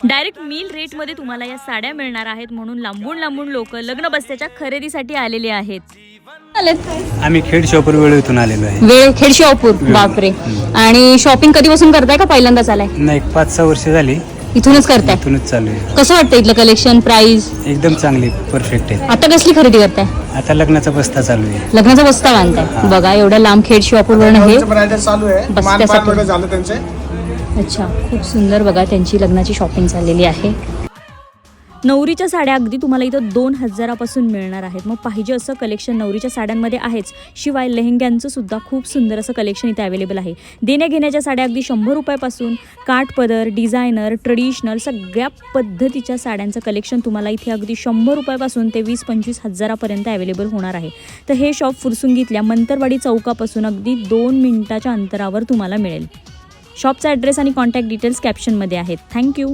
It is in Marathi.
डायरेक्ट मील रेटमध्ये तुम्हाला या साड्या मिळणार आहेत, म्हणून लांबून लांबून लोक लग्न बस्त्याच्या खरेदीसाठी आलेले आहेत. आम्ही खेड शॉपर वेळेतून आलेलो आहे. वेळ खेड शॉपूर. बापरे. आणि शॉपिंग कधीपासून करताय का पहिल्यांदाच आलाय? नाही, 5-6 वर्ष झाली इथूनच करताय. इथूनच चालू आहे. कसं वाटतं इथलं कलेक्शन, प्राइस? एकदम चांगली, परफेक्ट आहे. आता कसली खरेदी करताय? आता लग्नाचा बस्ता चालू आहे. लग्नाचा बस्ता बांधताय. बघा एवढ्या लांब खेड शॉपूर वरून हे चालू आहे. बस्त्यासाठी. झालं त्यांचे. अच्छा, खूप सुंदर. बघा त्यांची लग्नाची शॉपिंग झालेली आहे. नवरीच्या साड्या अगदी तुम्हाला इथं 2000 पासून मिळणार आहेत. मग पाहिजे असं कलेक्शन नवरीच्या साड्यांमध्ये आहेच, शिवाय लेहंग्यांचं सुद्धा खूप सुंदर असं कलेक्शन इथे अवेलेबल आहे. देण्या घेण्याच्या साड्या अगदी 100 रुपयापासून काठपदर, डिझायनर, ट्रेडिशनल सगळ्या पद्धतीच्या साड्यांचं कलेक्शन तुम्हाला इथे अगदी 100 रुपयापासून ते 20-25 हजारापर्यंत अवेलेबल होणार आहे. तर हे शॉप फुरसुंगीतल्या मंतरवाडी चौकापासून अगदी 2 मिनिटाच्या अंतरावर तुम्हाला मिळेल. शॉपचा ॲड्रेस आणि कॉन्टॅक्ट डिटेल्स कॅप्शनमध्ये आहेत. थँक्यू.